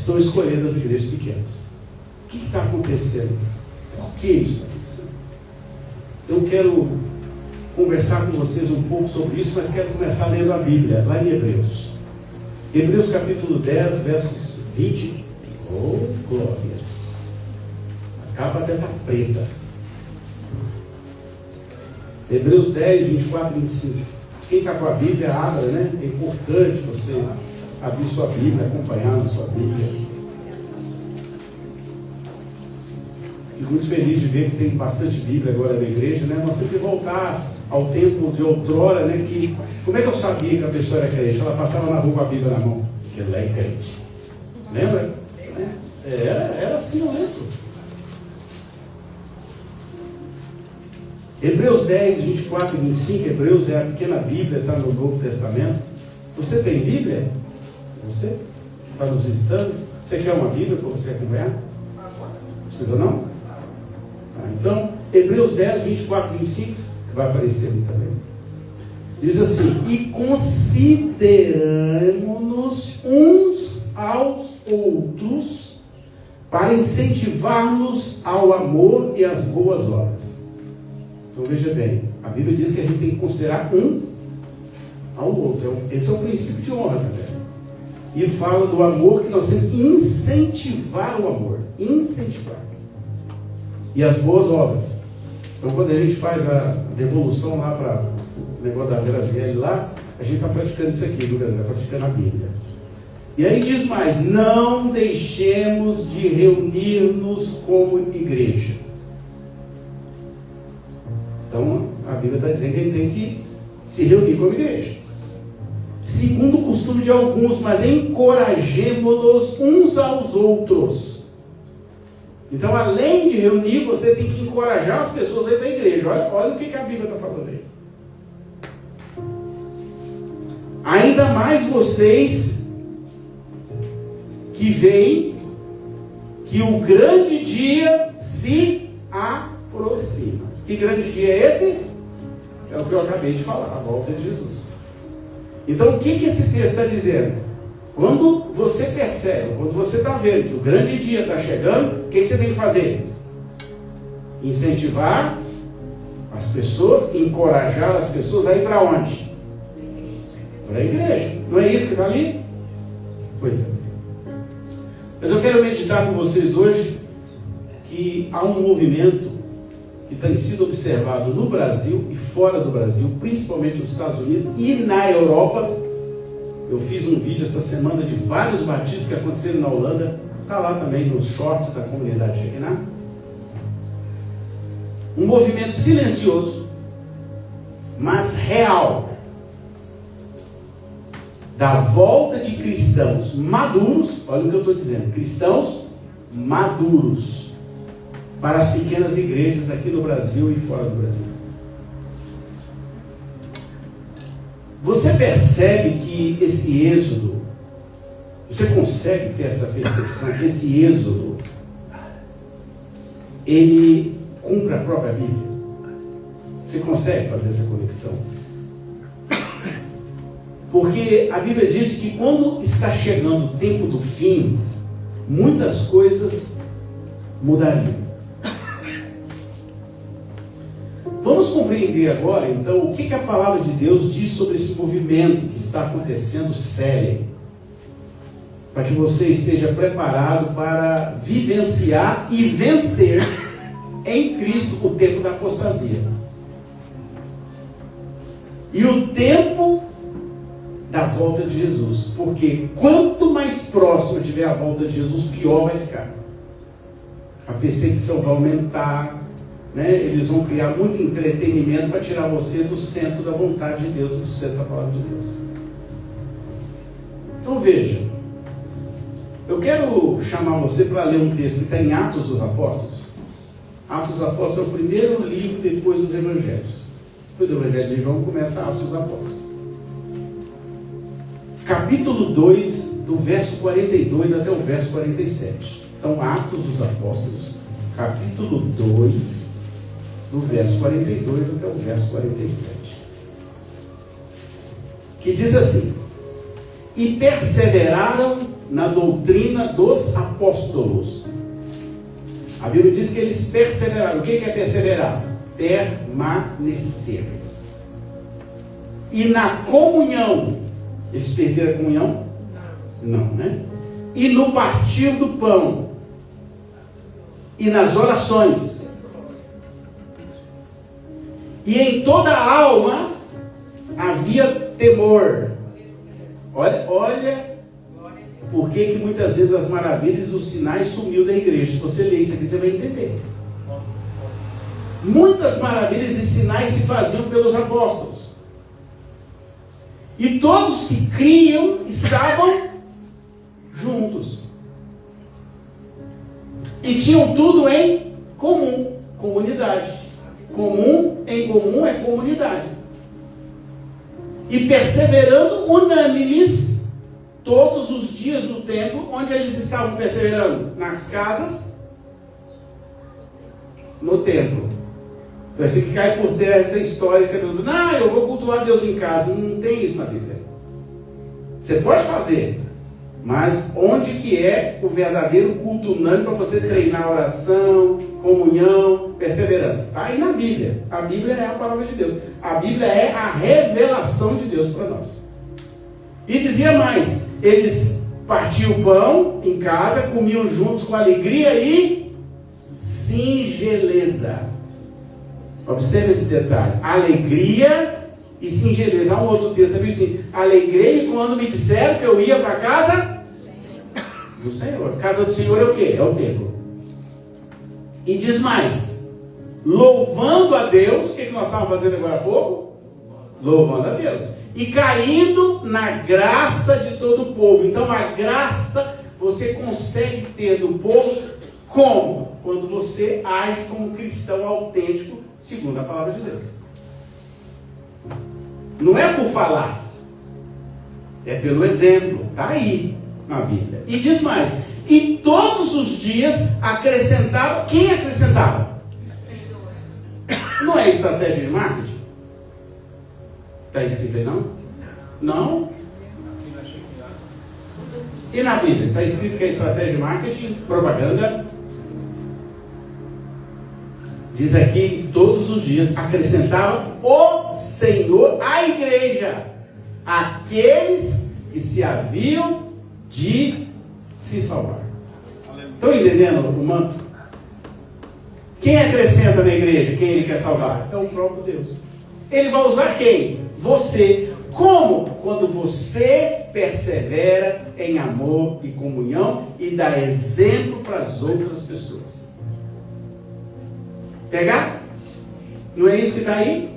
estão escolhendo as igrejas pequenas. O que está acontecendo? Por que isso está acontecendo? Então eu quero conversar com vocês um pouco sobre isso, mas quero começar lendo a Bíblia, lá em Hebreus. Hebreus capítulo 10, versos 20. Oh, glória! A capa até está preta. Hebreus 10, 24 e 25. Quem está com a Bíblia, abra, né? É importante você abrir sua Bíblia, acompanhar na sua Bíblia. Fico muito feliz de ver que tem bastante Bíblia agora na igreja, né? Nós temos que voltar ao tempo de outrora, né? Que, como é que eu sabia que a pessoa era crente? Ela passava na rua com a Bíblia na mão, que ela é crente. Lembra? Era assim, eu lembro. Hebreus 10, 24 e 25, Hebreus é a pequena Bíblia, está no Novo Testamento. Você tem Bíblia? Você que está nos visitando? Você quer uma Bíblia para você acompanhar? Não precisa não? Então, Hebreus 10, 24 e 25, que vai aparecer ali também. Diz assim: e consideramo-nos uns aos outros para incentivar-nos ao amor e às boas obras. Então veja bem, a Bíblia diz que a gente tem que considerar um ao outro. Esse é o princípio de honra também. E fala do amor, que nós temos que incentivar o amor. Incentivar. E as boas obras. Então quando a gente faz a devolução lá para o negócio da Graziele lá, a gente está praticando isso aqui, viu, galera? Está praticando a Bíblia. E aí diz mais: não deixemos de reunir-nos como igreja. Então, a Bíblia está dizendo que a gente tem que se reunir como igreja. Segundo o costume de alguns, mas encorajemo-nos uns aos outros. Então, além de reunir, você tem que encorajar as pessoas a ir para a igreja. Olha o que a Bíblia está falando aí. Ainda mais vocês que veem que o grande dia se aproxima. Que grande dia é esse? É o que eu acabei de falar, a volta de Jesus. Então o que esse texto está dizendo? Quando você percebe, quando você está vendo que o grande dia está chegando, o que você tem que fazer? Incentivar as pessoas, encorajar as pessoas a ir para onde? Para a igreja. Não é isso que está ali? Pois é. Mas eu quero meditar com vocês hoje que há um movimento que tem sido observado no Brasil e fora do Brasil, principalmente nos Estados Unidos e na Europa. Eu fiz um vídeo essa semana de vários batismos que aconteceram na Holanda, está lá também nos shorts da comunidade Shekinah. Um movimento silencioso, mas real, da volta de cristãos maduros, olha o que eu estou dizendo, cristãos maduros, para as pequenas igrejas aqui no Brasil e fora do Brasil. Você percebe que esse êxodo, você consegue ter essa percepção que esse êxodo, ele cumpre a própria Bíblia? Você consegue fazer essa conexão? Porque a Bíblia diz que quando está chegando o tempo do fim, muitas coisas mudariam. Vamos compreender agora, então, o que a palavra de Deus diz sobre esse movimento que está acontecendo sério, para que você esteja preparado para vivenciar e vencer em Cristo o tempo da apostasia. E o tempo da volta de Jesus, porque quanto mais próximo tiver a volta de Jesus, pior vai ficar. A perseguição vai aumentar, né? Eles vão criar muito entretenimento para tirar você do centro da vontade de Deus, do centro da palavra de Deus. Então veja, eu quero chamar você para ler um texto que está em Atos dos Apóstolos. Atos dos Apóstolos é o primeiro livro depois dos Evangelhos. Depois do Evangelho de João começa Atos dos Apóstolos. Capítulo 2, do verso 42 até o verso 47. Então, Atos dos Apóstolos, capítulo 2, do verso 42 até o verso 47. Que diz assim: e perseveraram na doutrina dos apóstolos. A Bíblia diz que eles perseveraram. O que é perseverar? Permanecer. E na comunhão, eles perderam a comunhão? Não, né? E no partir do pão, e nas orações, e em toda a alma havia temor. Olha por que muitas vezes as maravilhas e os sinais sumiu da igreja. Se você ler isso aqui, você vai entender. Muitas maravilhas e sinais se faziam pelos apóstolos. E todos que criam estavam juntos. E tinham tudo em comum. Comunidade. Comum em comum é comunidade. E perseverando unânimes todos os dias no templo. Onde eles estavam perseverando? Nas casas, no templo. Então assim que cai por terra essa história que não, eu vou cultuar Deus em casa. Não tem isso na Bíblia. Você pode fazer, mas onde que é o verdadeiro culto unânime para você treinar oração, comunhão, perseverança? Está aí na Bíblia. A Bíblia é a palavra de Deus. A Bíblia é a revelação de Deus para nós. E dizia mais, eles partiam o pão em casa, comiam juntos com alegria e singeleza. Observe esse detalhe. Alegria e singeleza. Há um outro texto também assim: alegrei-me quando me disseram que eu ia para a casa do Senhor. Casa do Senhor é o quê? É o templo. E diz mais: louvando a Deus. O que nós estávamos fazendo agora há pouco? Louvando a Deus. E caindo na graça de todo o povo. Então a graça você consegue ter do povo como? Quando você age como um cristão autêntico, segundo a palavra de Deus. Não é por falar, é pelo exemplo. Está aí na Bíblia. E diz mais: e todos os dias acrescentava. Quem acrescentava? Não é estratégia de marketing? Está escrito aí não? Não? E na Bíblia? Está escrito que é estratégia de marketing, propaganda. Diz aqui, todos os dias acrescentava o Senhor à igreja aqueles que se haviam de se salvar. Estão entendendo o manto? Quem acrescenta na igreja quem ele quer salvar? É o próprio Deus. Ele vai usar quem? Você. Como? Quando você persevera em amor e comunhão e dá exemplo para as outras pessoas. Pegar? Não é isso que está aí?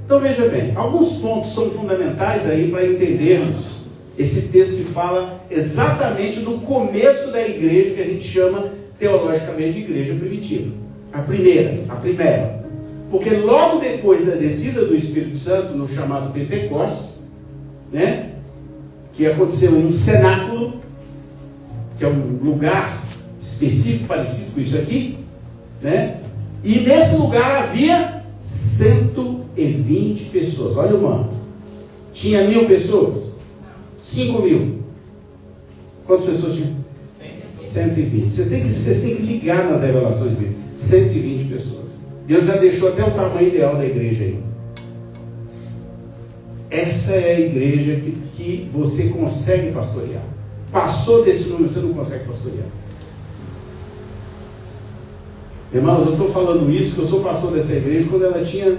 Então veja bem, alguns pontos são fundamentais aí para entendermos esse texto que fala exatamente do começo da igreja, que a gente chama teologicamente de igreja primitiva. A primeira. Porque logo depois da descida do Espírito Santo, no chamado Pentecostes, né, que aconteceu em um cenáculo, que é um lugar específico parecido com isso aqui, né? E nesse lugar havia 120 pessoas. Olha o manto. Tinha 1.000 pessoas? 5.000. Quantas pessoas tinha? 120. Vocês têm que ligar nas revelações bíblicas. 120 pessoas. Deus já deixou até o tamanho ideal da igreja aí. Essa é a igreja que você consegue pastorear. Passou desse número, você não consegue pastorear. Irmãos, eu estou falando isso porque eu sou pastor dessa igreja quando ela tinha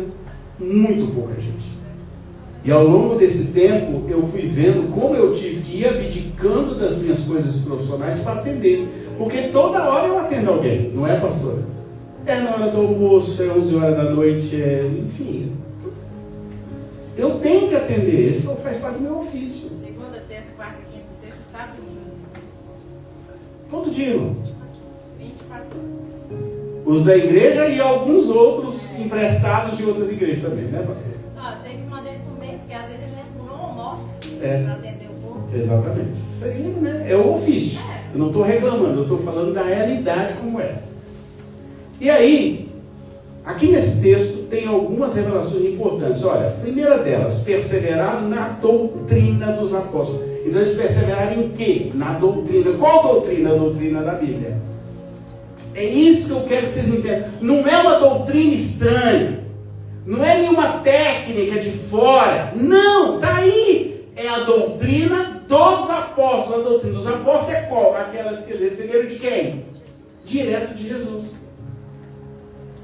muito pouca gente. E ao longo desse tempo eu fui vendo como eu tive que ir abdicando das minhas coisas profissionais para atender. Porque toda hora eu atendo alguém, não é, pastor? É na hora do almoço, é 11 horas da noite, enfim. Eu tenho que atender, esse faz parte do meu ofício. Segunda, terça, quarta, quinta, sexta, sábado e domingo. Todo dia, irmão. 24 horas. Os da igreja e alguns outros emprestados de outras igrejas também, né, pastor? Tem que mandar ele comer, porque às vezes ele não almoça É. para atender o povo. Exatamente. Isso aí, né, é o ofício. Eu não estou reclamando, eu estou falando da realidade como é. E aí, Aqui nesse texto tem algumas revelações importantes. Olha, a primeira delas, perseveraram na doutrina dos apóstolos. Então eles perseveraram em quê? Na doutrina. Qual doutrina? A doutrina da Bíblia. É isso que eu quero que vocês entendam. Não é uma doutrina estranha. Não é nenhuma técnica de fora. Não, está aí. É a doutrina dos apóstolos. A doutrina dos apóstolos é qual? Aquelas que receberam de quem? Direto de Jesus.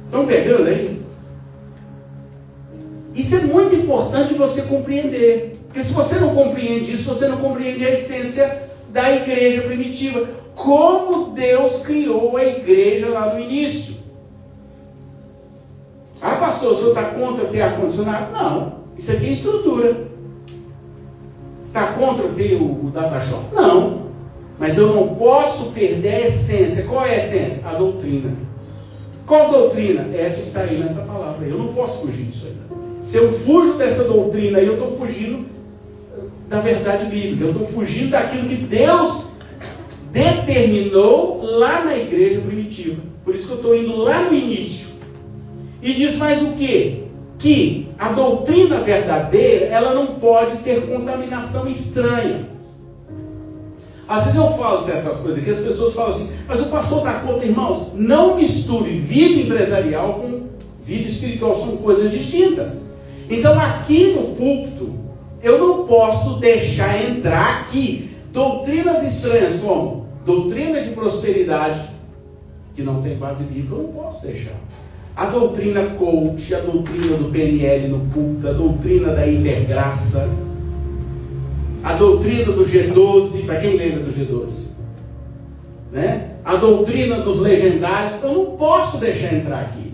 Estão pegando aí? Isso é muito importante você compreender. Porque se você não compreende isso, você não compreende a essência da igreja primitiva. Como Deus criou a igreja lá no início. Ah, pastor, o senhor está contra ter ar-condicionado? Não. Isso aqui é estrutura. Está contra ter o data shop? Não. Mas eu não posso perder a essência. Qual é a essência? A doutrina. Qual doutrina? Essa que está aí nessa palavra. Eu não posso fugir disso aí. Se eu fujo dessa doutrina aí, eu estou fugindo da verdade bíblica. Eu estou fugindo daquilo que Deus determinou lá na igreja primitiva. Por isso que eu estou indo lá no início. E diz mais o quê? Que a doutrina verdadeira, ela não pode ter contaminação estranha. Às vezes eu falo certas coisas aqui, as pessoas falam assim, mas o pastor está contra, irmãos. Não misture vida empresarial com vida espiritual, são coisas distintas. Então aqui no púlpito, eu não posso deixar entrar aqui doutrinas estranhas, como doutrina de prosperidade, que não tem base bíblica, eu não posso deixar. A doutrina coach, a doutrina do PNL no púlpito, a doutrina da hipergraça, a doutrina do G12, para quem lembra do G12? Né? A doutrina dos legendários, eu não posso deixar entrar aqui.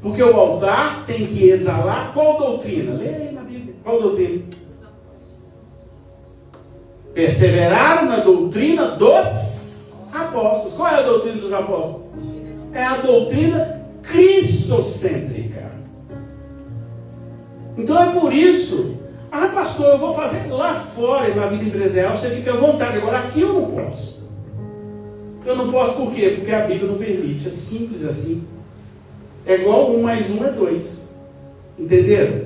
Porque o altar tem que exalar qual doutrina? Leia aí na Bíblia. Qual doutrina? Perseveraram na doutrina dos apóstolos. Qual é a doutrina dos apóstolos? É a doutrina cristocêntrica. Então é por isso. Ah, pastor, eu vou fazer lá fora na vida empresarial, você fica à vontade. Agora aqui eu não posso. Eu não posso por quê? Porque a Bíblia não permite. É simples assim. É igual 1 mais 1 é 2. Entenderam?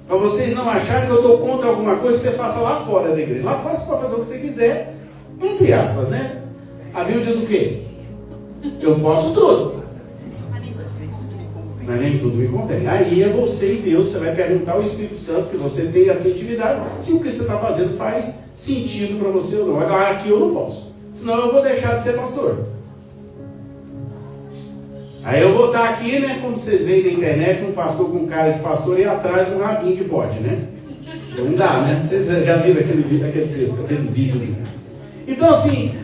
Para vocês não acharem que eu estou contra alguma coisa que você faça lá fora da igreja. Lá fora você pode fazer o que você quiser, entre aspas, né? A Bíblia diz o quê? Eu posso tudo. Mas nem tudo me convém. Aí é você e Deus. Você vai perguntar ao Espírito Santo, que você tem essa intimidade, se o que você está fazendo faz sentido para você ou não. Agora aqui eu não posso. Senão eu vou deixar de ser pastor. Aí eu vou estar aqui, né, como vocês veem na internet, um pastor com cara de pastor e atrás um rabinho de bode, né? Não dá, né? Vocês já viram aquele texto, aquele vídeo. Então assim,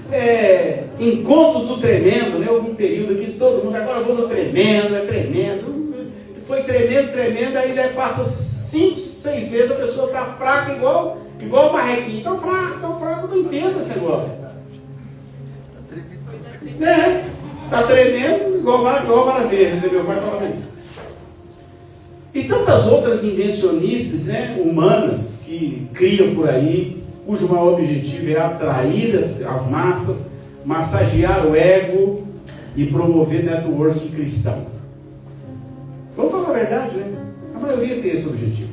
encontros do tremendo, né? Houve um período que todo mundo, agora eu vou no tremendo, é tremendo. Foi tremendo, aí daí passa 5, 6 vezes, a pessoa está fraca igual o marrequinho. Tão fraco, eu não entendo esse negócio. Está tremendo igual vara verde, meu pai falava isso. E tantas outras invencionices, né, humanas que criam por aí, cujo maior objetivo é atrair as massas, massagear o ego e promover networking cristão. Vamos falar a verdade, né? A maioria tem esse objetivo.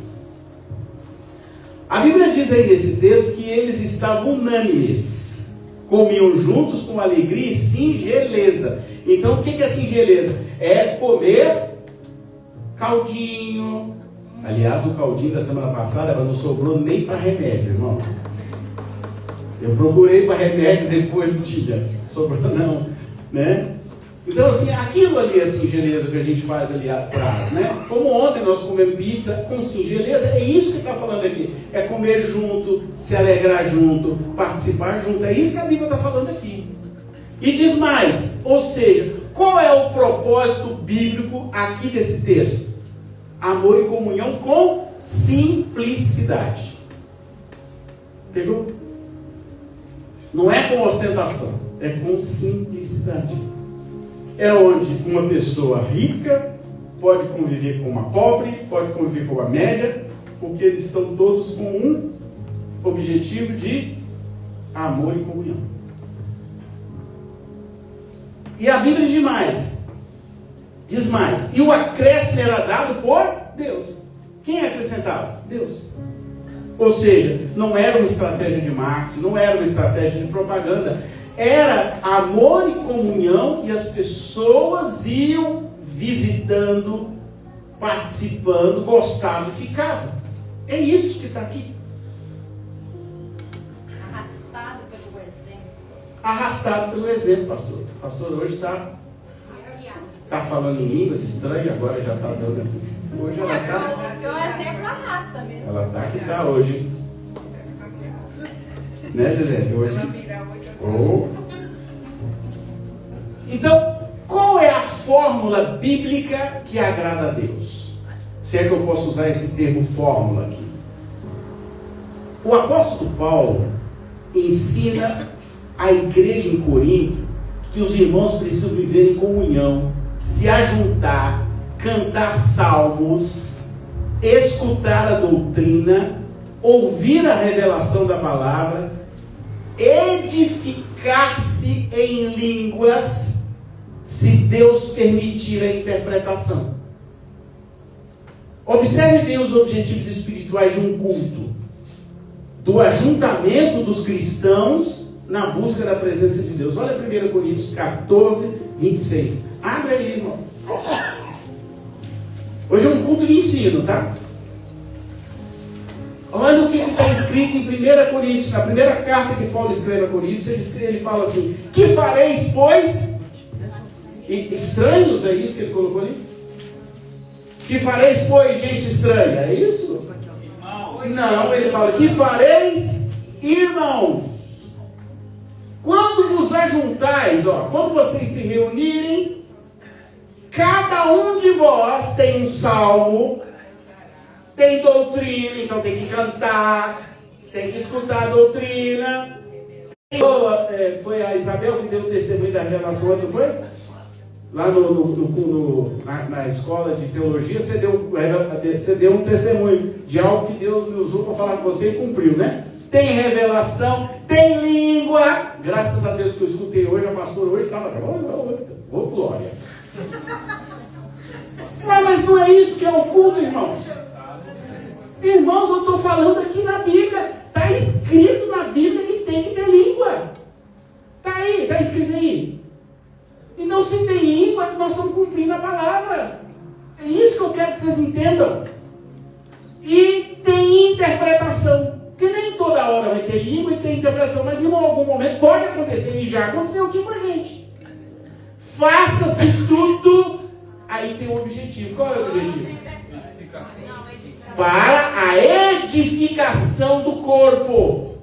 A Bíblia diz aí nesse texto que eles estavam unânimes, comiam juntos com alegria e singeleza. Então o que é singeleza? É comer caldinho. Aliás, o caldinho da semana passada não sobrou nem para remédio, irmãos. Eu procurei para remédio depois do dia. Sobrou não, né? Então assim, aquilo ali é singeleza que a gente faz ali atrás, né? Como ontem nós comemos pizza com singeleza, é isso que está falando aqui. É comer junto, se alegrar junto, participar junto. É isso que a Bíblia está falando aqui. E diz mais, ou seja, qual é o propósito bíblico aqui desse texto? Amor e comunhão com simplicidade. Pegou? Não é com ostentação, é com simplicidade. É onde uma pessoa rica pode conviver com uma pobre, pode conviver com uma média, porque eles estão todos com um objetivo de amor e comunhão. E a Bíblia diz mais, Diz mais, e o acréscimo era dado por Deus. Quem acrescentava? Deus. Ou seja, não era uma estratégia de marketing, não era uma estratégia de propaganda, era amor e comunhão, e as pessoas iam visitando, participando, gostavam e ficavam. É isso que está aqui. Arrastado pelo exemplo. Arrastado pelo exemplo, pastor. O pastor hoje está falando em línguas estranhas, agora já está dando. Hoje ela está. Porque o exemplo arrasta mesmo. Ela está que está hoje, hein? Né, Gisele? Hoje. Oh. Então, qual é a fórmula bíblica que agrada a Deus? Se é que eu posso usar esse termo fórmula aqui. O apóstolo Paulo ensina a igreja em Corinto que os irmãos precisam viver em comunhão, se ajuntar, cantar salmos, escutar a doutrina, ouvir a revelação da palavra, edificar-se em línguas, se Deus permitir a interpretação. Observe bem os objetivos espirituais de um culto: do ajuntamento dos cristãos na busca da presença de Deus. Olha 1 Coríntios 14, 26. Abre aí, irmão. Hoje é um culto de ensino, tá? Olha o que está escrito em 1 Coríntios, na primeira carta que Paulo escreve a Coríntios. Ele fala assim: que fareis, pois? E estranhos, é isso que ele colocou ali? Que fareis, pois, gente estranha? É isso? Não, ele fala: que fareis, irmãos? Quando vos ajuntais, quando vocês se reunirem, cada um de vós tem um salmo, tem doutrina, então tem que cantar, tem que escutar a doutrina. Foi a Isabel que deu o testemunho da revelação, não foi? Lá na escola de teologia, você deu um testemunho de algo que Deus me usou para falar com você e cumpriu, né? Tem revelação, tem língua. Graças a Deus que eu escutei hoje, a pastora hoje estava, oh glória. Mas não é isso que é o culto, irmãos. Irmãos, eu estou falando aqui na Bíblia. Está escrito na Bíblia que tem que ter língua. Está aí, está escrito aí. Então, se tem língua, nós estamos cumprindo a palavra. É isso que eu quero que vocês entendam. E tem interpretação. Porque nem toda hora vai ter língua e tem interpretação. Mas em algum momento pode acontecer. E já aconteceu aqui com a gente. Faça-se tudo. Aí tem um objetivo. Qual é o objetivo? Para a edificação do corpo.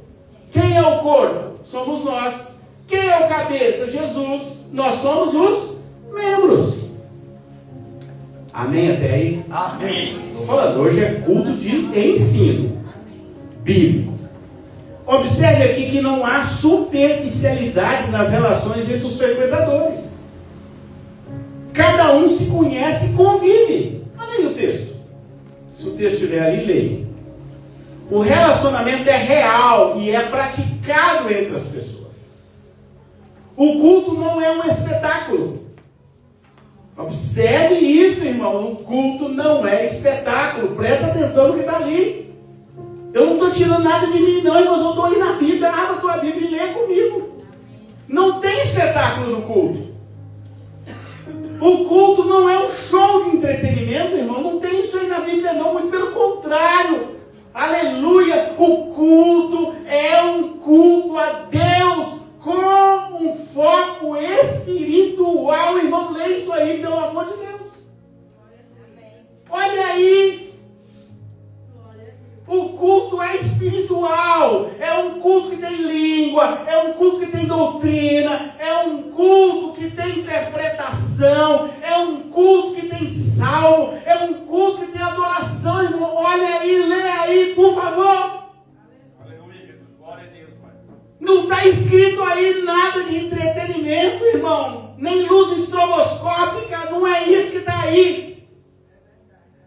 Quem é o corpo? Somos nós. Quem é o cabeça? Jesus. Nós somos os membros. Amém até aí? Amém. Estou falando, hoje é culto de ensino bíblico. Observe aqui que não há superficialidade nas relações entre os frequentadores. Cada um se conhece e convive. Olha aí o texto. Se o texto estiver ali, leia. O relacionamento é real e é praticado entre as pessoas. O culto não é um espetáculo. Observe isso, irmão. O culto não é espetáculo. Presta atenção no que está ali. Eu não estou tirando nada de mim, não, irmãos. Eu estou aí na Bíblia. Abra a tua Bíblia e lê comigo. Não tem espetáculo no culto. O culto não é um show de entretenimento, irmão. Não tem isso aí na Bíblia, não. Muito pelo contrário. Aleluia. O culto é um culto a Deus com um foco espiritual. Irmão, lê isso aí, pelo amor de Deus. Olha aí. O culto é espiritual. É um culto que tem língua. É um culto que tem doutrina. É um culto que tem interpretação. É um culto que tem salmo. É um culto que tem adoração, irmão. Olha aí, lê aí, por favor. Não está escrito aí nada de entretenimento, irmão. Nem luz estroboscópica. Não é isso que está aí.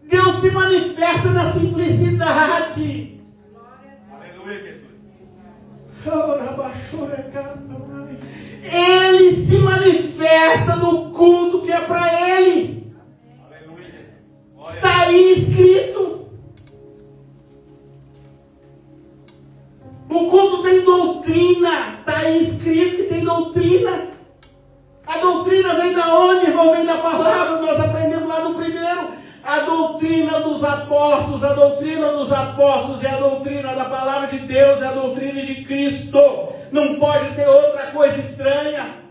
Deus se manifesta na simplicidade. Aleluia, Jesus. Ele se manifesta no culto que é para Ele. Está aí escrito. O culto tem doutrina. Está aí escrito que tem doutrina. A doutrina vem da onde, irmão? Vem da palavra. Nós aprendemos lá no primeiro. A doutrina dos apóstolos. A doutrina dos apóstolos é a doutrina da palavra de Deus. É a doutrina de Cristo. Não pode ter outra coisa estranha.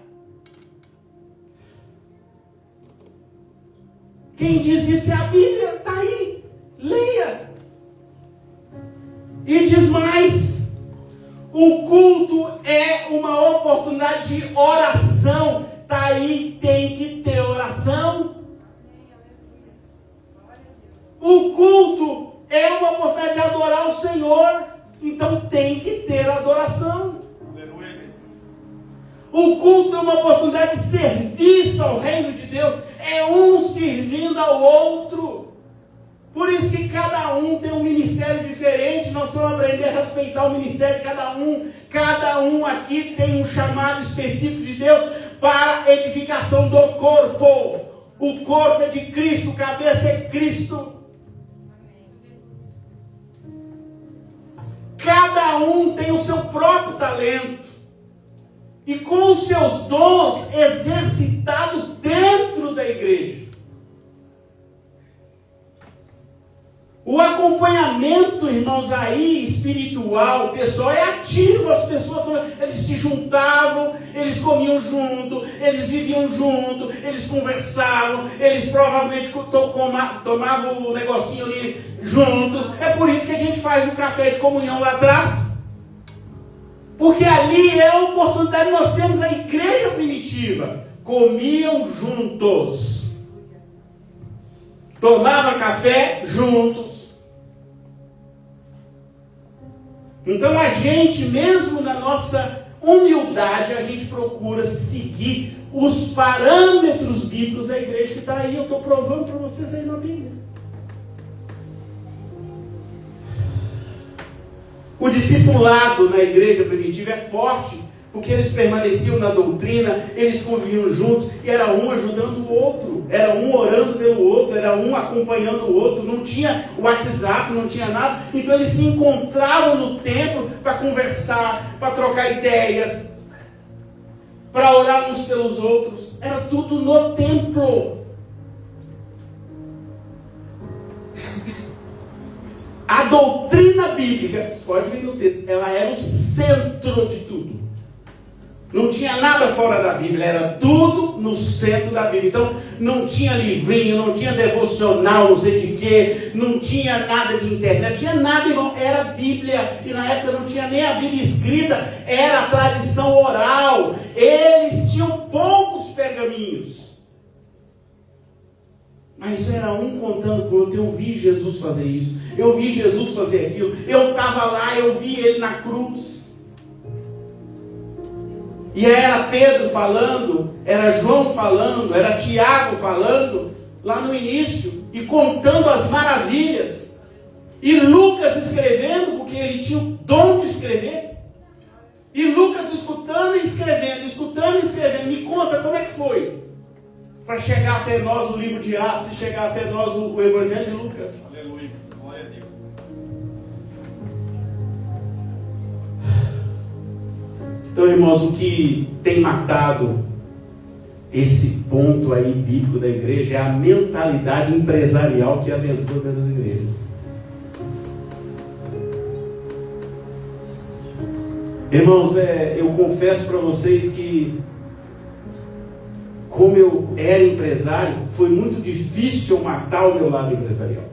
Quem diz isso é a Bíblia. Está aí. Leia. E diz mais. O culto é uma oportunidade de oração. Está aí, tem que ter oração. O culto é uma oportunidade de adorar o Senhor. Então tem que ter adoração. Aleluia, Jesus. O culto é uma oportunidade de serviço ao reino de Deus. É um servindo ao outro. Por isso que cada um tem um ministério diferente. Nós vamos aprender a respeitar o ministério de cada um. Cada um aqui tem um chamado específico de Deus para a edificação do corpo. O corpo é de Cristo, a cabeça é Cristo. Cada um tem o seu próprio talento. E com os seus dons exercitados dentro da igreja. O acompanhamento, irmãos, aí, espiritual, pessoal, é ativo. As pessoas, eles se juntavam, eles comiam junto, eles viviam junto, eles conversavam, eles provavelmente tomavam o negocinho ali juntos. É por isso que a gente faz o café de comunhão lá atrás. Porque ali é a oportunidade, nós temos a igreja primitiva. Comiam juntos. Tomavam café juntos. Então a gente, mesmo na nossa humildade, a gente procura seguir os parâmetros bíblicos da igreja que está aí. Eu estou provando para vocês aí na Bíblia. O discipulado na igreja primitiva é forte, porque eles permaneciam na doutrina, eles conviviam juntos, e era um ajudando o outro, era um orando pelo outro, era um acompanhando o outro, não tinha WhatsApp, não tinha nada, então eles se encontravam no templo para conversar, para trocar ideias, para orar uns pelos outros, era tudo no templo. A doutrina bíblica, pode vir no texto, ela era o centro de tudo. Não tinha nada fora da Bíblia, era tudo no centro da Bíblia. Então, não tinha livrinho, não tinha devocional, não sei de quê, não tinha nada de internet, não tinha nada, irmão, era Bíblia. E na época não tinha nem a Bíblia escrita, era a tradição oral. Eles tinham poucos pergaminhos. Mas era um contando para o outro. Eu vi Jesus fazer isso, eu vi Jesus fazer aquilo, eu estava lá, eu vi ele na cruz. E era Pedro falando, era João falando, era Tiago falando, lá no início, e contando as maravilhas. E Lucas escrevendo, porque ele tinha o dom de escrever. E Lucas escutando e escrevendo, escutando e escrevendo. Me conta como é que foi para chegar até nós o livro de Atos e chegar até nós o Evangelho de Lucas. Aleluia. Glória a Deus. Então, irmãos, o que tem matado esse ponto aí bíblico da igreja é a mentalidade empresarial que adentrou dentro das igrejas. Irmãos, eu confesso para vocês que, como eu era empresário, foi muito difícil eu matar o meu lado empresarial.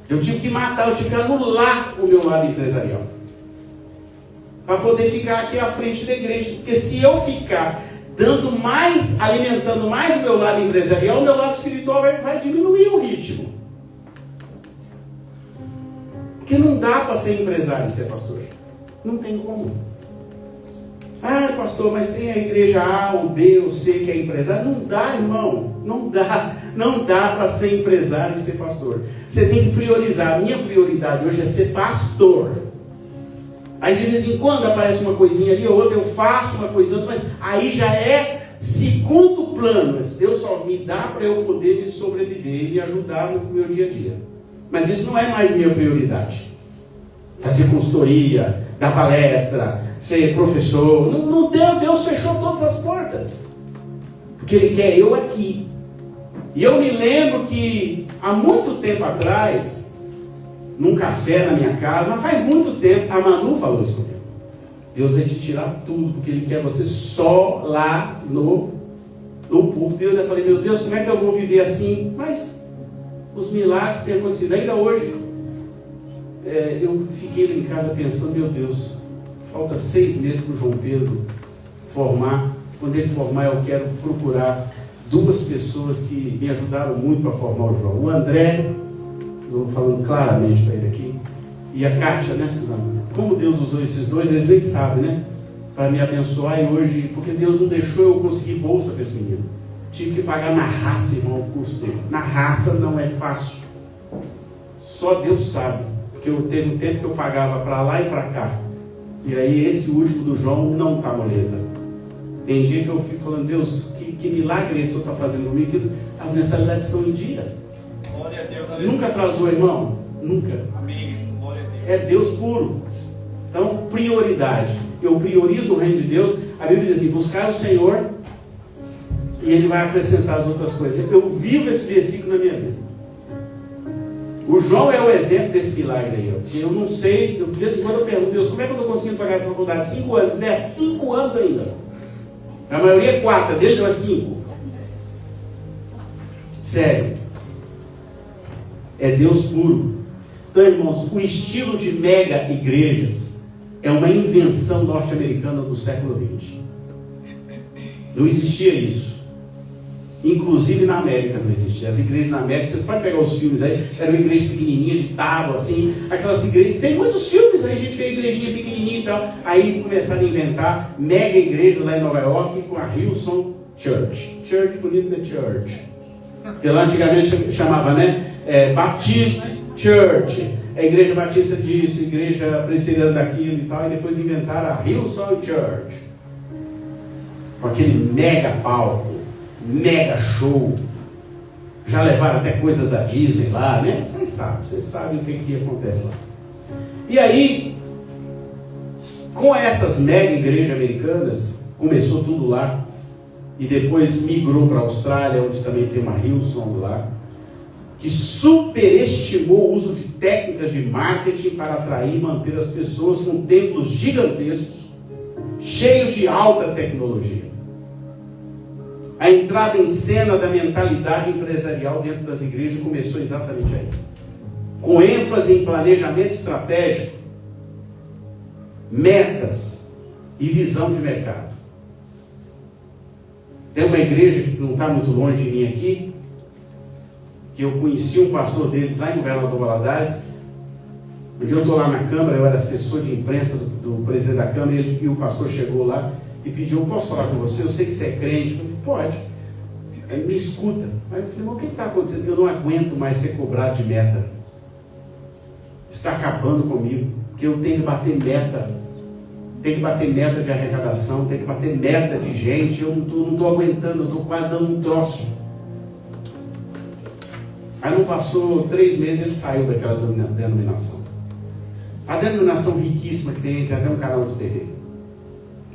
Eu tive que matar, eu tive que anular o meu lado empresarial, para poder ficar aqui à frente da igreja. Porque se eu ficar dando mais, alimentando mais o meu lado empresarial, o meu lado espiritual vai diminuir o ritmo. Porque não dá para ser empresário e ser pastor. Não tem como. Ah, pastor, mas tem a igreja A, ou B, ou C que é empresário. Não dá, irmão. Não dá. Não dá para ser empresário e ser pastor. Você tem que priorizar. A minha prioridade hoje é ser pastor. Aí de vez em quando aparece uma coisinha ali ou outra, eu faço uma coisinha, mas aí já é segundo plano, Deus só me dá para eu poder me sobreviver e me ajudar no meu dia a dia. Mas isso não é mais minha prioridade. Fazer consultoria, dar palestra, ser professor. Não deu, Deus fechou todas as portas. Porque Ele quer eu aqui. E eu me lembro que há muito tempo atrás, num café na minha casa, mas faz muito tempo, a Manu falou isso comigo. Deus vai te tirar tudo, porque Ele quer você só lá no púlpito. Eu falei, meu Deus, como é que eu vou viver assim? Mas os milagres têm acontecido ainda hoje. Eu fiquei lá em casa pensando, meu Deus, falta 6 meses para o João Pedro formar. Quando ele formar, eu quero procurar 2 pessoas que me ajudaram muito para formar o João. O André, estou falando claramente para ele aqui, e a Kátia, né, Suzana? Como Deus usou esses 2, eles nem sabem, né? Para me abençoar. E hoje, porque Deus não deixou eu conseguir bolsa para esse menino. Tive que pagar na raça, irmão, o custo dele. Na raça não é fácil. Só Deus sabe. Porque teve um tempo que eu pagava para lá e para cá. E aí esse último do João não está moleza. Tem dia que eu fico falando, Deus, que milagre esse Senhor está fazendo comigo, que as mensalidades estão em dia. Glória a Deus, aleluia. Nunca atrasou, irmão? Nunca. Amém. Glória a Deus. É Deus puro. Então, prioridade. Eu priorizo o reino de Deus. A Bíblia diz assim, buscar o Senhor e Ele vai acrescentar as outras coisas. Eu vivo esse versículo na minha vida. O João é o exemplo desse milagre aí. Eu não sei, de vez em quando eu pergunto, Deus, como é que eu estou conseguindo pagar essa faculdade? 5 anos, né? 5 anos ainda. A maioria é 4, a dele não é 5. Sério. É Deus puro. Então, irmãos, o estilo de mega igrejas é uma invenção norte-americana do século XX. Não existia isso. Inclusive na América não existia. As igrejas na América, vocês podem pegar os filmes aí, eram igrejas pequenininhas de tábua, assim, aquelas igrejas, tem muitos filmes aí, a gente vê igrejinha pequenininha e tal. Aí começaram a inventar mega igrejas lá em Nova York com a Hillsong Church. Church bonito, né? Church. Porque lá antigamente chamava, né? Baptist Church. A igreja batista disso, igreja presbiteriana daquilo e tal. E depois inventaram a Hillsong Church. Com aquele mega palco. Mega show. Já levaram até coisas da Disney lá, né? Vocês sabem o que acontece lá. E aí, com essas mega igrejas americanas, começou tudo lá. E depois migrou para a Austrália, onde também tem uma Hillsong lá, que superestimou o uso de técnicas de marketing para atrair e manter as pessoas com templos gigantescos, cheios de alta tecnologia. A entrada em cena da mentalidade empresarial dentro das igrejas começou exatamente aí. Com ênfase em planejamento estratégico, metas e visão de mercado. Tem uma igreja que não está muito longe de mim aqui, que eu conheci um pastor deles lá em Governador Valadares. Um dia eu estou lá na Câmara, eu era assessor de imprensa do presidente da Câmara, e o pastor chegou lá e pediu, posso falar com você? Eu sei que você é crente. Eu falei, pode. Ele me escuta. Aí eu falei, mas o que está acontecendo? Eu não aguento mais ser cobrado de meta. Está acabando comigo, porque eu tenho que bater meta. Tenho que bater meta de arrecadação, tenho que bater meta de gente. Eu não estou aguentando, eu estou quase dando um troço. Aí não passou 3 meses, ele saiu daquela denominação. A denominação riquíssima que tem até um canal de TV.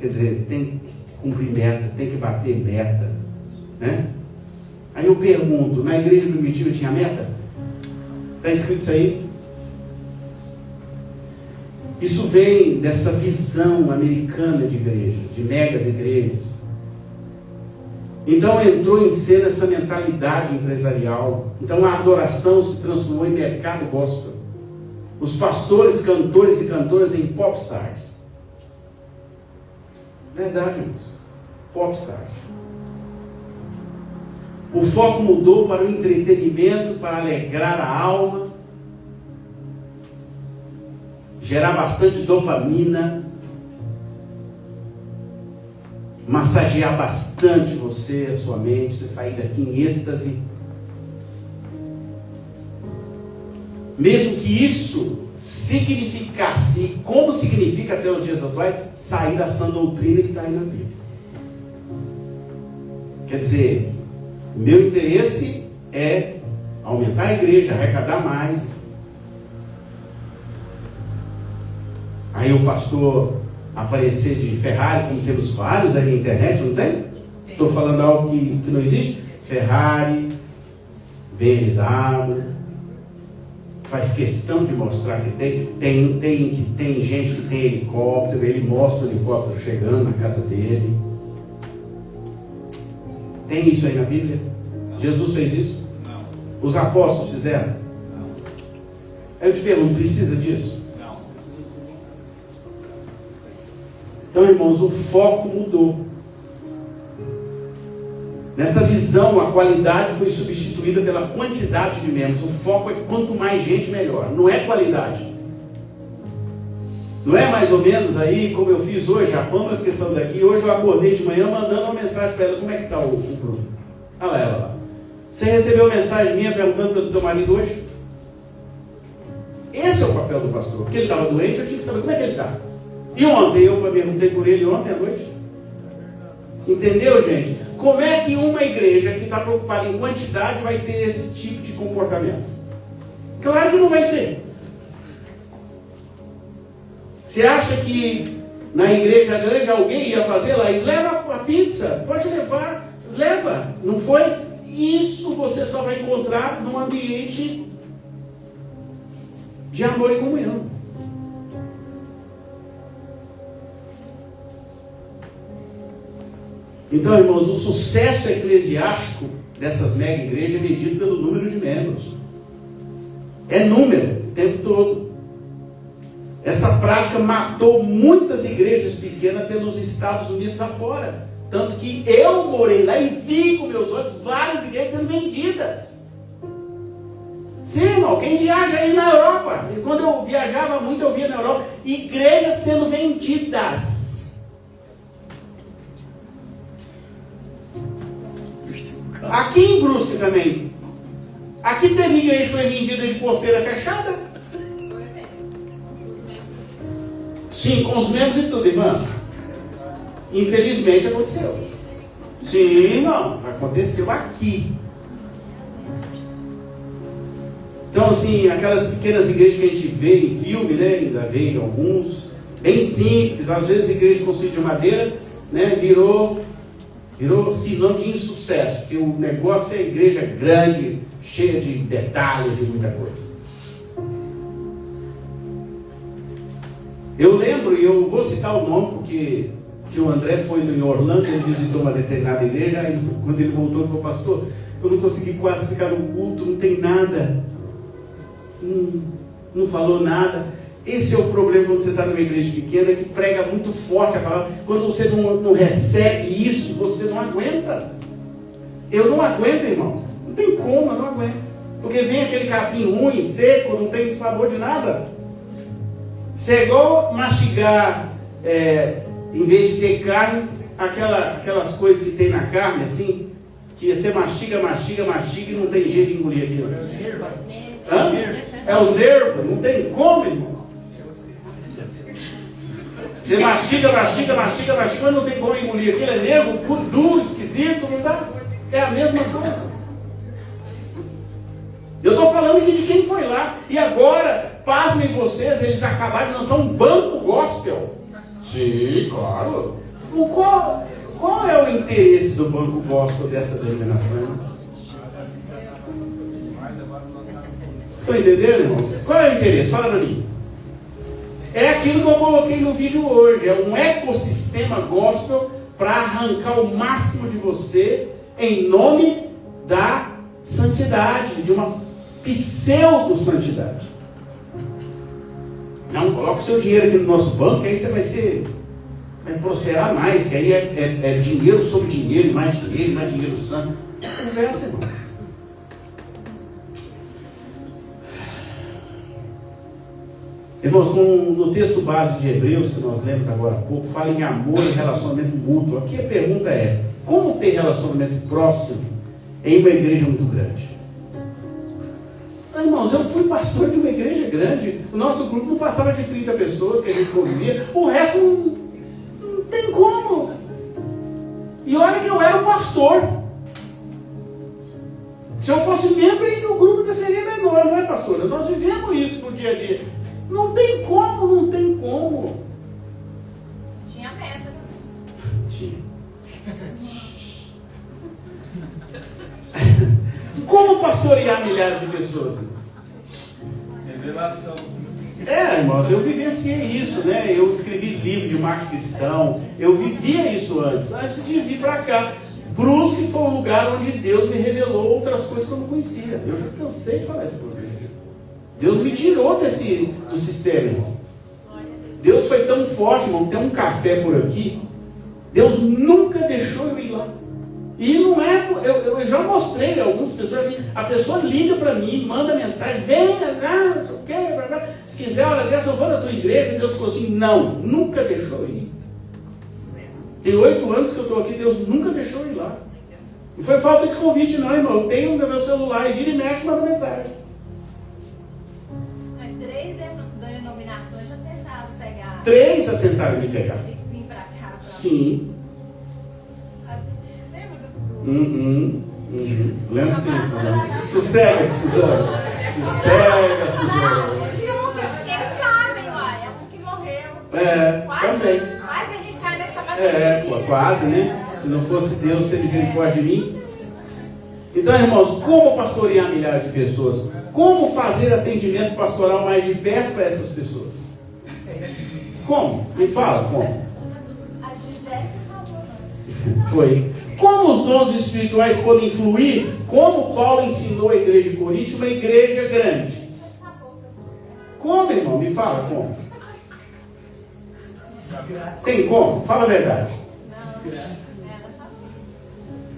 Quer dizer, tem que cumprir meta, tem que bater meta, né? Aí eu pergunto, na igreja primitiva tinha meta? Está escrito isso aí? Isso vem dessa visão americana de igreja, de megas igrejas. Então entrou em cena essa mentalidade empresarial. Então a adoração se transformou em mercado gospel. Os pastores, cantores e cantoras em popstars. Verdade, irmãos. Popstars. O foco mudou para o entretenimento, para alegrar a alma, gerar bastante dopamina, massagear bastante você, a sua mente, você sair daqui em êxtase. Mesmo que isso significasse, como significa até os dias atuais, sair da sã doutrina que está aí na Bíblia. Quer dizer, o meu interesse é aumentar a igreja, arrecadar mais. Aí o pastor aparecer de Ferrari, como temos vários aí na internet, não tem? Estou falando algo que não existe? Ferrari, BMW, faz questão de mostrar que tem gente que tem helicóptero, ele mostra o helicóptero chegando na casa dele. Tem isso aí na Bíblia? Não. Jesus fez isso? Não. Os apóstolos fizeram? Não. Eu te pergunto, precisa disso? Não. Então, irmãos, o foco mudou. Nesta visão, a qualidade foi substituída pela quantidade de membros. O foco é quanto mais gente, melhor. Não é qualidade. Não é mais ou menos aí, como eu fiz hoje, a Pâmela que saiu daqui, hoje eu acordei de manhã mandando uma mensagem para ela, como é que está o Bruno? Olha ela lá. Você recebeu mensagem minha perguntando pelo teu marido hoje? Esse é o papel do pastor. Porque ele estava doente, eu tinha que saber como é que ele está. E ontem, eu perguntei por ele ontem à noite. Entendeu, gente? Como é que uma igreja que está preocupada em quantidade vai ter esse tipo de comportamento? Claro que não vai ter. Você acha que na igreja grande alguém ia fazer lá? Leva a pizza, pode levar, leva. Não foi? Isso você só vai encontrar num ambiente de amor e comunhão. Então, irmãos, o sucesso eclesiástico dessas mega igrejas é medido pelo número de membros. É número o tempo todo. Essa prática matou muitas igrejas pequenas pelos Estados Unidos afora. Tanto que eu morei lá e vi com meus olhos várias igrejas sendo vendidas. Sim, irmão, quem viaja aí na Europa, e quando eu viajava muito, eu via na Europa, igrejas sendo vendidas. Aqui em Brusque também. Aqui teve igreja que foi vendida de porteira fechada. Sim, com os membros e tudo, irmão. Infelizmente aconteceu. Sim, irmão, aconteceu aqui. Então, assim, aquelas pequenas igrejas que a gente vê em filme, né? Ainda vê em alguns, bem simples, às vezes igreja construída de madeira, né? Virou sinônimo de insucesso, porque o negócio é igreja grande, cheia de detalhes e muita coisa. Eu lembro, e eu vou citar o nome, porque que o André foi em Orlando, ele visitou uma determinada igreja, aí quando ele voltou para o pastor, eu não consegui quase ficar no culto, não tem nada, não falou nada. Esse é o problema quando você está numa igreja pequena, que prega muito forte a palavra. Quando você não recebe isso, você não aguenta. Eu não aguento, irmão. Não tem como, eu não aguento. Porque vem aquele capim ruim, seco, não tem sabor de nada. Isso é igual mastigar, em vez de ter carne, aquelas coisas que tem na carne, assim, que você mastiga e não tem jeito de engolir aquilo. Hã? É os nervos, não tem como, irmão. Você mastiga, mas não tem como engolir. Aquilo é nervo duro, esquisito, não dá? É a mesma coisa. Eu estou falando aqui de quem foi lá. E agora, pasmem vocês, eles acabaram de lançar um banco gospel. Sim, claro. Qual é o interesse do banco gospel dessa denominação? Estão entendendo, irmão? Qual é o interesse? Fala para mim. É aquilo que eu coloquei no vídeo hoje. É um ecossistema gospel para arrancar o máximo de você em nome da santidade, de uma pseudo-santidade. Não, coloca o seu dinheiro aqui no nosso banco, que aí você vai prosperar mais, que aí é dinheiro sobre dinheiro, mais dinheiro santo. Conversa, irmão. Irmãos, no texto base de Hebreus, que nós lemos agora há pouco, fala em amor e relacionamento mútuo. Aqui a pergunta é: como ter relacionamento próximo em uma igreja muito grande? Irmãos, eu fui pastor de uma igreja grande. O nosso grupo não passava de 30 pessoas que a gente convivia. O resto não tem como. E olha que eu era o pastor. Se eu fosse membro, aí o grupo até seria menor, não é, pastora? Nós vivemos isso no dia a dia. Não tem como, não tem como. Tinha meta. Tinha. Como pastorear milhares de pessoas, irmãos? Revelação. Irmãos, eu vivenciei isso, né? Eu escrevi livro de marketing cristão, eu vivia isso antes de vir para cá. Brusque foi um lugar onde Deus me revelou outras coisas que eu não conhecia. Eu já cansei de falar isso para vocês. Deus me tirou do sistema, irmão. Deus foi tão forte, irmão, tem um café por aqui. Deus nunca deixou eu ir lá. E não é, eu já mostrei a algumas pessoas, a pessoa liga para mim, manda mensagem, vem, não sei o quê, se quiser, olha dessa, eu vou na tua igreja. Deus falou assim, não, nunca deixou eu ir. Tem 8 anos que eu estou aqui, Deus nunca deixou eu ir lá. Não foi falta de convite não, irmão, eu tenho no meu celular e vira e mexe, manda mensagem. Mas 3 denominações já tentaram pegar. 3 já tentaram me pegar. Vim para cá. Sim. Lembra sim, Suzana. Sossega, Suzana. Eles sabem, uai. É um que morreu. Também. Quase a gente cai nessa matéria. Quase, né? Se não fosse Deus ter misericórdia de mim. Então, irmãos, como pastorear milhares de pessoas? Como fazer atendimento pastoral mais de perto para essas pessoas? Como? Me fala, como? A Gisele que salvou. Foi. Como os dons espirituais podem influir? Como Paulo ensinou a igreja de Corinto, uma igreja grande. Como, irmão? Me fala, como? Tem como? Fala a verdade.